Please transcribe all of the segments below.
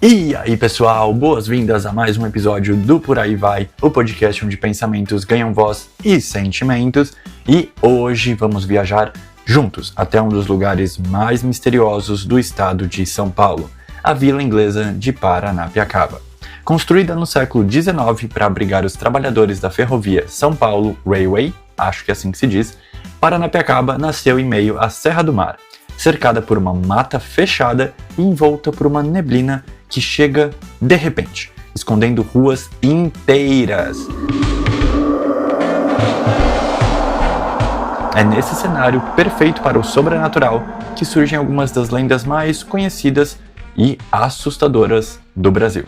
E aí pessoal, boas-vindas a mais um episódio do Por Aí Vai, o podcast onde pensamentos ganham voz e sentimentos. E hoje vamos viajar juntos até um dos lugares mais misteriosos do estado de São Paulo, a Vila Inglesa de Paranapiacaba. Construída no século XIX para abrigar os trabalhadores da ferrovia São Paulo Railway, acho que é assim que se diz, Paranapiacaba nasceu em meio à Serra do Mar, cercada por uma mata fechada e envolta por uma neblina que chega de repente, escondendo ruas inteiras. É nesse cenário perfeito para o sobrenatural que surgem algumas das lendas mais conhecidas e assustadoras do Brasil.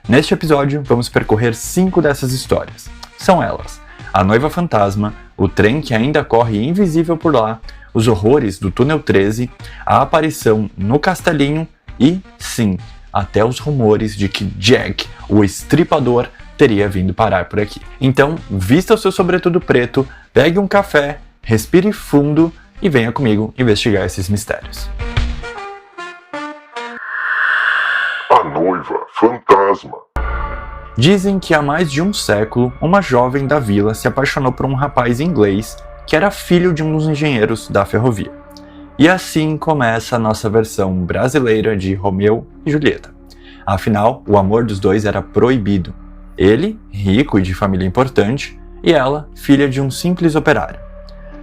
Neste episódio, vamos percorrer 5 dessas histórias. São elas: a noiva fantasma, o trem que ainda corre invisível por lá, os horrores do Túnel 13, a aparição no Castelinho e, sim, até os rumores de que Jack, o estripador, teria vindo parar por aqui. Então, vista o seu sobretudo preto, pegue um café, respire fundo e venha comigo investigar esses mistérios. A noiva fantasma. Dizem que há mais de um século, uma jovem da vila se apaixonou por um rapaz inglês que era filho de um dos engenheiros da ferrovia. E assim começa a nossa versão brasileira de Romeu e Julieta. Afinal, o amor dos dois era proibido. Ele, rico e de família importante, e ela, filha de um simples operário.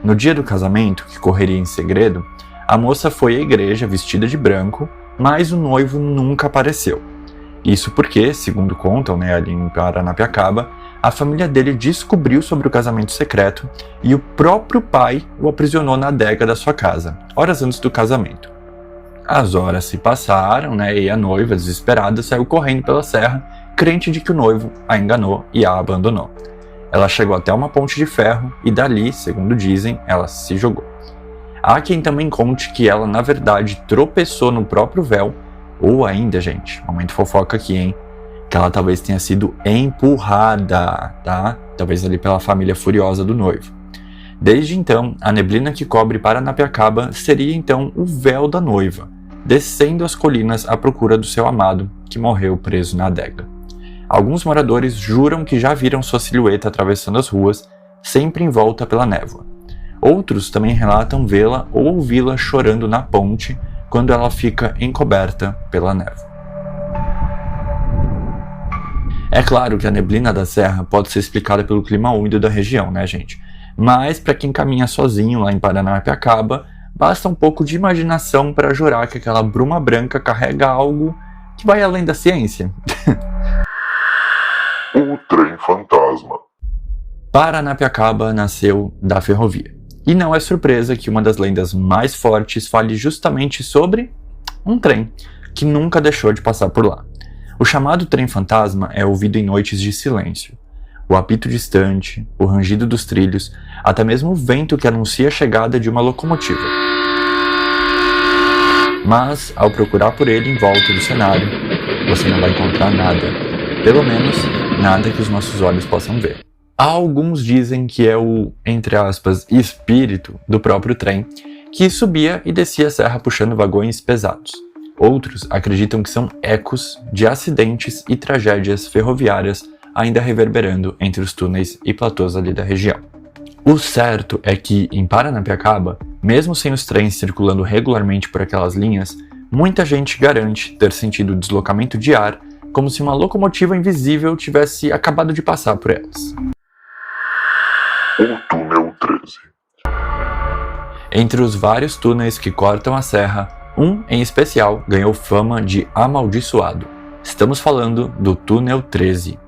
No dia do casamento, que correria em segredo, a moça foi à igreja vestida de branco, mas o noivo nunca apareceu. Isso porque, segundo contam, ali em Paranapiacaba, a família dele descobriu sobre o casamento secreto e o próprio pai o aprisionou na adega da sua casa, horas antes do casamento. As horas se passaram, e a noiva, desesperada, saiu correndo pela serra, crente de que o noivo a enganou e a abandonou. Ela chegou até uma ponte de ferro e dali, segundo dizem, ela se jogou. Há quem também conte que ela, na verdade, tropeçou no próprio véu, ou ainda, gente, momento fofoca aqui, hein? Que ela talvez tenha sido empurrada, tá? Talvez ali pela família furiosa do noivo. Desde então, a neblina que cobre Paranapiacaba seria então o véu da noiva, descendo as colinas à procura do seu amado, que morreu preso na adega. Alguns moradores juram que já viram sua silhueta atravessando as ruas, sempre envolta pela névoa. Outros também relatam vê-la ou ouvi-la chorando na ponte quando ela fica encoberta pela névoa. É claro que a neblina da serra pode ser explicada pelo clima úmido da região, gente? Mas para quem caminha sozinho lá em Paranapiacaba, basta um pouco de imaginação para jurar que aquela bruma branca carrega algo que vai além da ciência. O trem fantasma. Paranapiacaba nasceu da ferrovia. E não é surpresa que uma das lendas mais fortes fale justamente sobre um trem que nunca deixou de passar por lá. O chamado trem fantasma é ouvido em noites de silêncio. O apito distante, o rangido dos trilhos, até mesmo o vento que anuncia a chegada de uma locomotiva. Mas, ao procurar por ele em volta do cenário, você não vai encontrar nada. Pelo menos, nada que os nossos olhos possam ver. Alguns dizem que é o, entre aspas, espírito do próprio trem, que subia e descia a serra puxando vagões pesados. Outros acreditam que são ecos de acidentes e tragédias ferroviárias ainda reverberando entre os túneis e platôs ali da região. O certo é que, em Paranapiacaba, mesmo sem os trens circulando regularmente por aquelas linhas, muita gente garante ter sentido o deslocamento de ar como se uma locomotiva invisível tivesse acabado de passar por elas. O Túnel 13. Entre os vários túneis que cortam a serra, um em especial ganhou fama de amaldiçoado. Estamos falando do Túnel 13.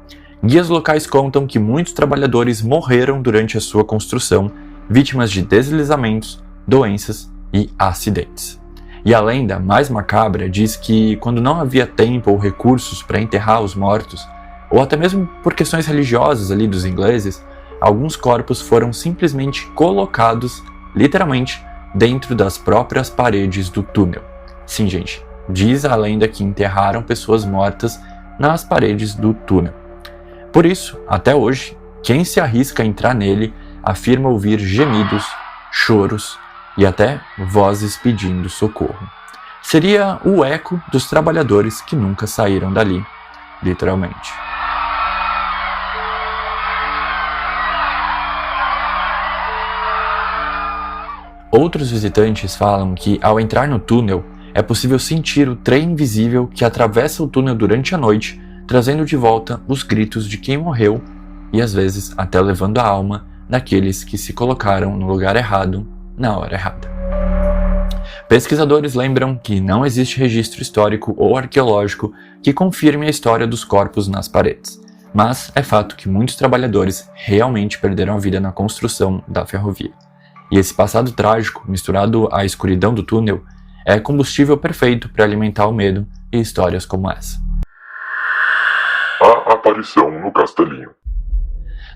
Guias locais contam que muitos trabalhadores morreram durante a sua construção, vítimas de deslizamentos, doenças e acidentes. E a lenda mais macabra diz que, quando não havia tempo ou recursos para enterrar os mortos, ou até mesmo por questões religiosas ali dos ingleses, alguns corpos foram simplesmente colocados, literalmente, dentro das próprias paredes do túnel. Sim, gente, diz a lenda que enterraram pessoas mortas nas paredes do túnel. Por isso, até hoje, quem se arrisca a entrar nele afirma ouvir gemidos, choros e até vozes pedindo socorro. Seria o eco dos trabalhadores que nunca saíram dali, literalmente. Outros visitantes falam que, ao entrar no túnel, é possível sentir o trem invisível que atravessa o túnel durante a noite, trazendo de volta os gritos de quem morreu e, às vezes, até levando a alma daqueles que se colocaram no lugar errado, na hora errada. Pesquisadores lembram que não existe registro histórico ou arqueológico que confirme a história dos corpos nas paredes, mas é fato que muitos trabalhadores realmente perderam a vida na construção da ferrovia. E esse passado trágico, misturado à escuridão do túnel, é combustível perfeito para alimentar o medo e histórias como essa. A aparição no Castelinho.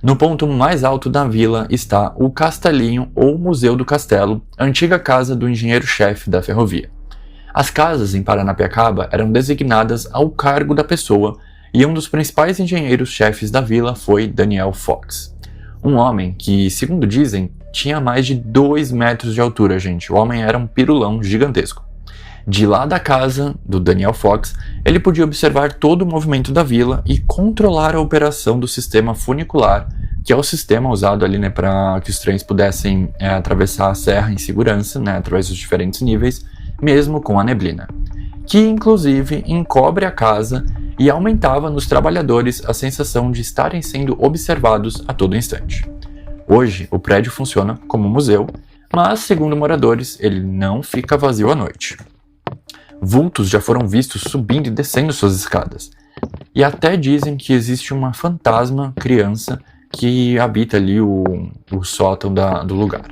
No ponto mais alto da vila está o Castelinho ou Museu do Castelo, antiga casa do engenheiro-chefe da ferrovia. As casas em Paranapiacaba eram designadas ao cargo da pessoa e um dos principais engenheiros-chefes da vila foi Daniel Fox. Um homem que, segundo dizem, tinha mais de 2 metros de altura, gente. O homem era um pirulão gigantesco. De lá da casa do Daniel Fox, ele podia observar todo o movimento da vila e controlar a operação do sistema funicular, que é o sistema usado ali, né, para que os trens pudessem atravessar a serra em segurança, né, através dos diferentes níveis, mesmo com a neblina, que inclusive encobre a casa e aumentava nos trabalhadores a sensação de estarem sendo observados a todo instante. Hoje, o prédio funciona como museu, mas, segundo moradores, ele não fica vazio à noite. Vultos já foram vistos subindo e descendo suas escadas. E até dizem que existe uma fantasma criança que habita ali o sótão do lugar.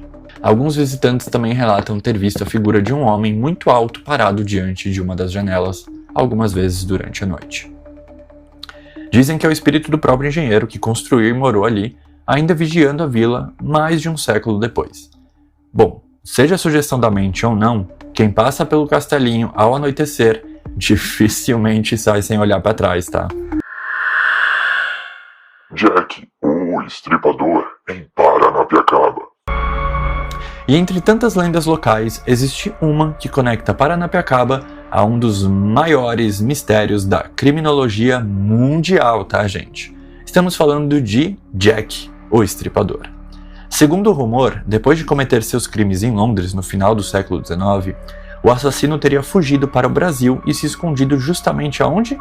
Alguns visitantes também relatam ter visto a figura de um homem muito alto parado diante de uma das janelas, algumas vezes durante a noite. Dizem que é o espírito do próprio engenheiro que construiu e morou ali, ainda vigiando a vila mais de um século depois. Bom, seja sugestão da mente ou não, quem passa pelo Castelinho ao anoitecer dificilmente sai sem olhar para trás, tá? Jack, o Estripador, em Paranapiacaba. E entre tantas lendas locais, existe uma que conecta Paranapiacaba a um dos maiores mistérios da criminologia mundial, tá, gente? Estamos falando de Jack, o Estripador. Segundo o rumor, depois de cometer seus crimes em Londres no final do século XIX, o assassino teria fugido para o Brasil e se escondido justamente aonde?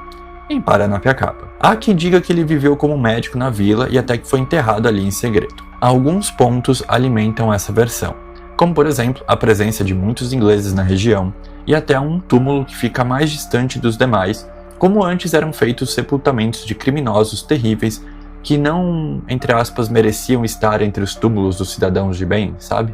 Em Paranapiacaba. Há quem diga que ele viveu como médico na vila e até que foi enterrado ali em segredo. Alguns pontos alimentam essa versão, como por exemplo a presença de muitos ingleses na região e até um túmulo que fica mais distante dos demais, como antes eram feitos sepultamentos de criminosos terríveis que não, entre aspas, mereciam estar entre os túmulos dos cidadãos de bem, sabe?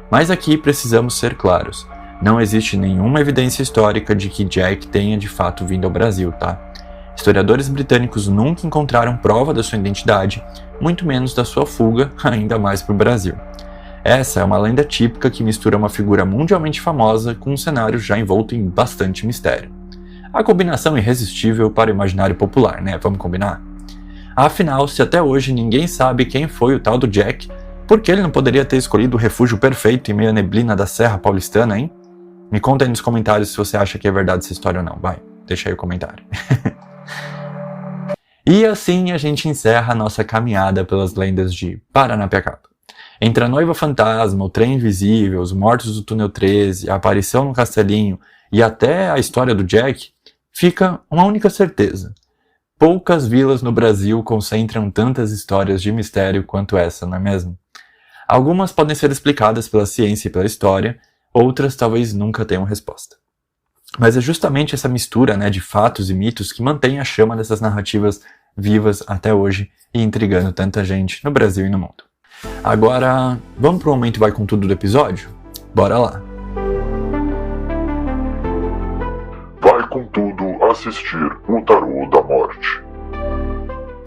Mas aqui precisamos ser claros, não existe nenhuma evidência histórica de que Jack tenha de fato vindo ao Brasil, tá? Historiadores britânicos nunca encontraram prova da sua identidade, muito menos da sua fuga, ainda mais para o Brasil. Essa é uma lenda típica que mistura uma figura mundialmente famosa com um cenário já envolto em bastante mistério. A combinação irresistível para o imaginário popular, né? Vamos combinar? Afinal, se até hoje ninguém sabe quem foi o tal do Jack, por que ele não poderia ter escolhido o refúgio perfeito em meio à neblina da Serra Paulistana, hein? Me conta aí nos comentários se você acha que é verdade essa história ou não. Vai, deixa aí o comentário. E assim a gente encerra a nossa caminhada pelas lendas de Paranapiacaba. Entre a noiva fantasma, o trem invisível, os mortos do túnel 13, a aparição no Castelinho e até a história do Jack, fica uma única certeza. Poucas vilas no Brasil concentram tantas histórias de mistério quanto essa, não é mesmo? Algumas podem ser explicadas pela ciência e pela história, outras talvez nunca tenham resposta. Mas é justamente essa mistura, né, de fatos e mitos que mantém a chama dessas narrativas vivas até hoje e intrigando tanta gente no Brasil e no mundo. Agora, vamos pro momento vai com tudo do episódio? Bora lá! Vai com tudo assistir O Tarô da Morte.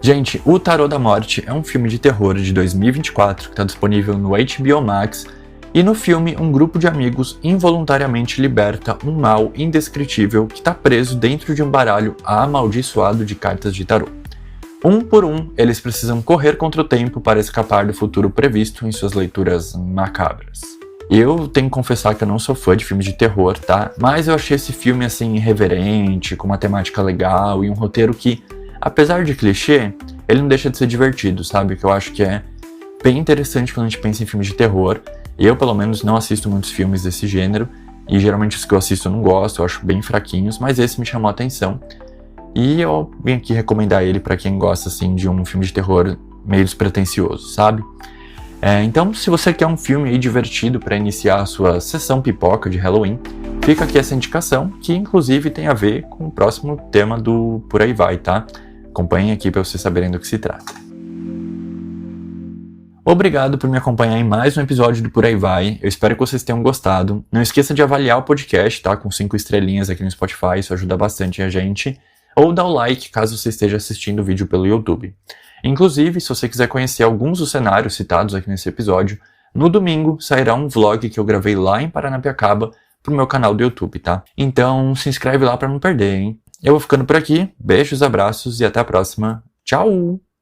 Gente, O Tarô da Morte é um filme de terror de 2024 que está disponível no HBO Max, e no filme um grupo de amigos involuntariamente liberta um mal indescritível que está preso dentro de um baralho amaldiçoado de cartas de tarô. Um por um, eles precisam correr contra o tempo para escapar do futuro previsto em suas leituras macabras. Eu tenho que confessar que eu não sou fã de filmes de terror, tá? Mas eu achei esse filme, assim, irreverente, com uma temática legal e um roteiro que, apesar de clichê, ele não deixa de ser divertido, sabe? Que eu acho que é bem interessante quando a gente pensa em filmes de terror. Eu, pelo menos, não assisto muitos filmes desse gênero, e geralmente os que eu assisto eu não gosto, eu acho bem fraquinhos, mas esse me chamou a atenção. E eu vim aqui recomendar ele pra quem gosta, assim, de um filme de terror meio despretensioso, sabe? Então, se você quer um filme aí divertido para iniciar a sua sessão pipoca de Halloween, fica aqui essa indicação, que inclusive tem a ver com o próximo tema do Por Aí Vai, tá? Acompanhem aqui para vocês saberem do que se trata. Obrigado por me acompanhar em mais um episódio do Por Aí Vai, eu espero que vocês tenham gostado. Não esqueça de avaliar o podcast, tá? Com 5 estrelinhas aqui no Spotify, isso ajuda bastante a gente. Ou dá o like caso você esteja assistindo o vídeo pelo YouTube. Inclusive, se você quiser conhecer alguns dos cenários citados aqui nesse episódio, no domingo sairá um vlog que eu gravei lá em Paranapiacaba pro meu canal do YouTube, tá? Então se inscreve lá para não perder, hein? Eu vou ficando por aqui, beijos, abraços e até a próxima. Tchau!